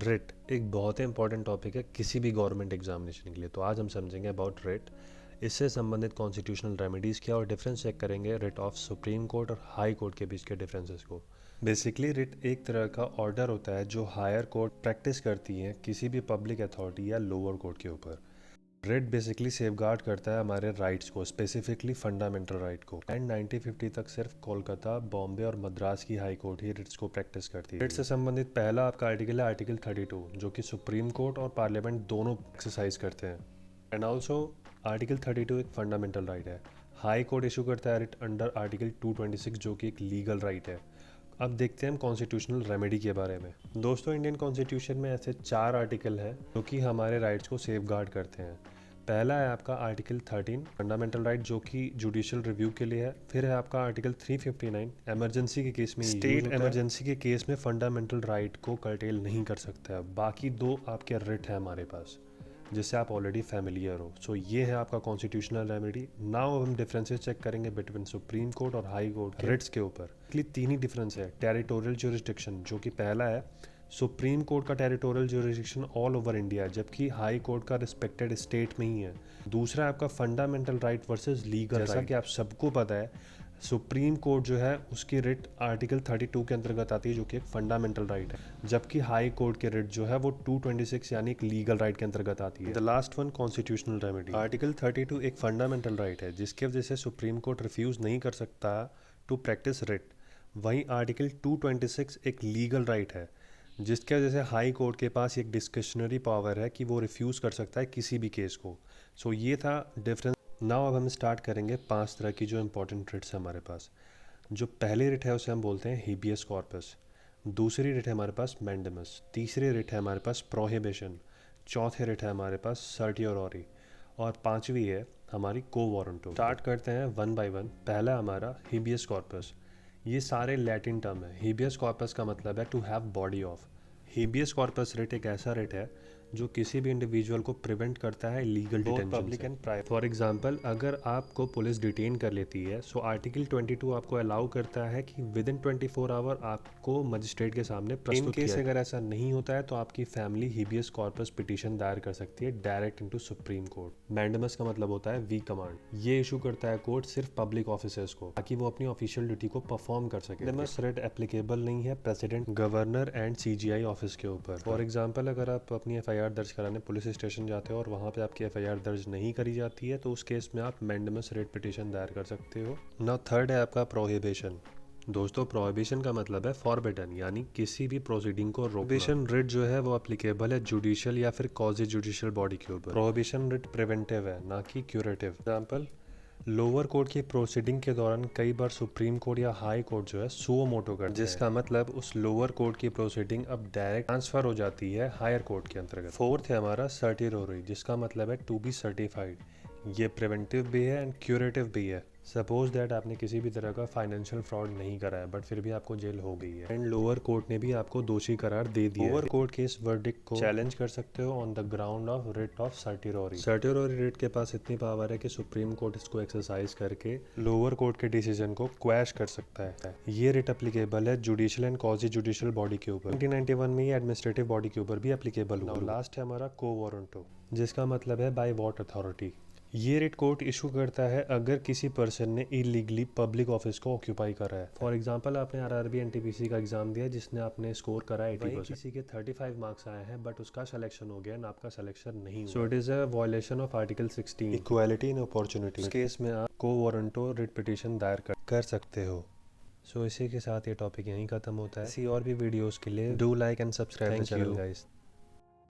Writ एक बहुत ही important topic है किसी भी गवर्नमेंट एग्जामिनेशन के लिए। तो आज हम समझेंगे अबाउट रिट, इससे संबंधित कॉन्स्टिट्यूशनल रेमेडीज़ क्या और डिफरेंस चेक करेंगे रिट ऑफ सुप्रीम कोर्ट और हाई कोर्ट के बीच के डिफरेंसेस को। बेसिकली रिट एक तरह का ऑर्डर होता है जो हायर कोर्ट प्रैक्टिस करती है किसी भी पब्लिक अथॉरिटी या लोअर कोर्ट के ऊपर। रिट बेसिकली सेफगार्ड करता है हमारे राइट्स को, स्पेसिफिकली फंडामेंटल राइट को। एंड 1950 तक सिर्फ कोलकाता, बॉम्बे और मद्रास की हाई कोर्ट ही रिट्स को प्रैक्टिस करती है। रिट से संबंधित पहला आपका आर्टिकल है आर्टिकल 32, जो कि सुप्रीम कोर्ट और पार्लियामेंट दोनों एक्सरसाइज करते हैं। एंड ऑल्सो आर्टिकल 32 एक फंडामेंटल राइट है। हाई कोर्ट इशू करता है रिट अंडर आर्टिकल 226, जो कि एक लीगल राइट है। अब देखते हैं हम कॉन्स्टिट्यूशनल रेमेडी के बारे में। दोस्तों, इंडियन कॉन्स्टिट्यूशन में ऐसे 4 आर्टिकल हैं जो कि हमारे राइट्स को सेफगार्ड करते हैं। पहला है आपका आर्टिकल 13 फंडामेंटल राइट, जो कि जुडिशियल रिव्यू के लिए है। फिर है आपका आर्टिकल 359 इमरजेंसी के केस में, स्टेट इमरजेंसी के केस में फंडामेंटल राइट को कर्टेल नहीं कर सकता है। बाकी 2 आपके रिट है हमारे पास, जिससे आप ऑलरेडी फैमिलियर हो। सो ये है आपका कॉन्स्टिट्यूशनल रेमेडी। नाउ हम डिफरेंसेस चेक करेंगे बिटवीन सुप्रीम कोर्ट और हाई कोर्ट के रिट्स के ऊपर। 3 ही डिफरेंस है। टेरिटोरियल ज्यूरिसडिक्शन, जो कि पहला है, सुप्रीम कोर्ट का territorial jurisdiction all over India है, जबकि हाई कोर्ट का रिस्पेक्टेड स्टेट में ही है। दूसरा है आपका fundamental right versus legal right. जैसा कि आप सबको पता है, सुप्रीम कोर्ट जो है उसकी रिट आर्टिकल 32 के अंतर्गत आती है, जो कि एक फंडामेंटल राइट है, जबकि हाई कोर्ट की रिट जो है वो 226 यानी एक लीगल राइट के अंतर्गत आती है। The last one constitutional remedy. Article 32 एक फंडामेंटल राइट है, जिसकी वजह से सुप्रीम कोर्ट रिफ्यूज नहीं कर सकता टू प्रैक्टिस रिट। वहीं आर्टिकल 226 एक लीगल राइट है, जिसके वजह से हाई कोर्ट के पास एक डिस्क्रिशनरी पावर है कि वो रिफ्यूज़ कर सकता है किसी भी केस को। सो ये था डिफरेंस। नाउ अब हम स्टार्ट करेंगे 5 तरह की जो इंपॉर्टेंट रिट्स है हमारे पास। जो पहली रिट है उसे हम बोलते हैं हेबियस कॉर्पस। दूसरी रिट है हमारे पास मैंडेमस। तीसरी रिट है हमारे पास प्रोहिबिशन। चौथे रिट है हमारे पास सर्टियोररी। और पांचवी है हमारी को वारंटो। स्टार्ट करते हैं वन बाय वन। पहला हमारा हेबियस कॉर्पस। ये सारे लैटिन टर्म है। हेबियस कॉर्पस का मतलब है to have body of. Habeas corpus writ एक ऐसा रिट है जो किसी भी इंडिविजुअल को प्रिवेंट करता है legal detention public and private. For example, अगर आपको पुलिस डिटेन कर लेती है, सो आर्टिकल 22 आपको अलाउ करता है कि विद इन 24 आवर आपको मजिस्ट्रेट के सामने प्रस्तुत किया। इन केस अगर ऐसा नहीं होता है तो आपकी फैमिली हेबियस कॉर्पस पिटीशन दायर कर सकती है direct into supreme court. Mandamus का मतलब होता है वी कमांड। ये इशू करता है कोर्ट सिर्फ पब्लिक ऑफिसर्स को, ताकि वो अपनी ऑफिशियल ड्यूटी को परफॉर्म कर सके। मैंडेमस रिट एप्लीकेबल नहीं है president, governor and CGI office के ऊपर। फॉर एग्जाम्पल, अगर आप अपनी एफआईआर दर्ज कराने पुलिस स्टेशन जाते हो और वहाँ पे आपकी एफआईआर दर्ज नहीं करी जाती है, तो उस केस में आप मैंडेमस रिट पिटीशन दायर कर सकते हो। नाउ थर्ड है आपका प्रोहिबिशन। दोस्तों, प्रोहिबिशन का मतलब है फॉरबिडन, यानी किसी भी प्रोसीडिंग को रोकना। प्रोहिबिशन रिट जो है वो एप्लीकेबल है जुडिशियल या फिर क्वाजी जुडिशियल बॉडी के ऊपर। प्रोहिबिशन रिट प्रिवेंटिव है, ना कि क्यूरेटिव। एग्जाम्पल, लोअर कोर्ट की प्रोसीडिंग के दौरान कई बार सुप्रीम कोर्ट या हाई कोर्ट जो है सुओ मोटो करता है, जिसका मतलब उस लोअर कोर्ट की प्रोसीडिंग अब डायरेक्ट ट्रांसफर हो जाती है हायर कोर्ट के अंतर्गत। फोर्थ है हमारा सर्टियोररी, जिसका मतलब है टू बी सर्टिफाइड। ये प्रिवेंटिव भी है एंड क्यूरेटिव भी है। सपोज दैट आपने किसी भी तरह का फाइनेंशियल फ्रॉड नहीं करा है, बट फिर भी आपको जेल हो गई है एंड लोअर कोर्ट ने भी आपको दोषी करार दे दिया है। लोअर कोर्ट के इस वर्डिक्ट को चैलेंज कर सकते हो on the ground of writ of certiorari. Certiorari writ के पास इतनी पावर है कि सुप्रीम कोर्ट इसको एक्सरसाइज करके लोअर कोर्ट के डिसीजन को क्वैश कर सकता है। ये रिट एप्लीकेबल है judicial and quasi judicial body के ऊपर। 1991 में ये एडमिनिस्ट्रेटिव बॉडी के ऊपर भी एप्लीकेबल हुआ। लास्ट है हमारा को वारंटो, जिसका मतलब है बाय वॉट अथॉरिटी। ये रिट कोर्ट इशू करता है अगर किसी पर्सन ने इलीगली पब्लिक ऑफिस को ऑक्यूपाई करा है। फॉर एग्जांपल, आपने आरआरबी एनटीपीसी का एग्जाम दिया जिसने आपने स्कोर करा 80%। किसी के 35 मार्क्स आए हैं बट उसका सिलेक्शन हो गया एंड आपका सिलेक्शन नहीं हुआ। So it is a violation of article 16 equality in opportunity. इस केस में आप को वारंटो रिट पिटीशन दायर कर सकते हो। सो इसी के साथ ये टॉपिक यहीं खत्म होता है। इसी और भी वीडियोस के लिए do like and subscribe the channel guys.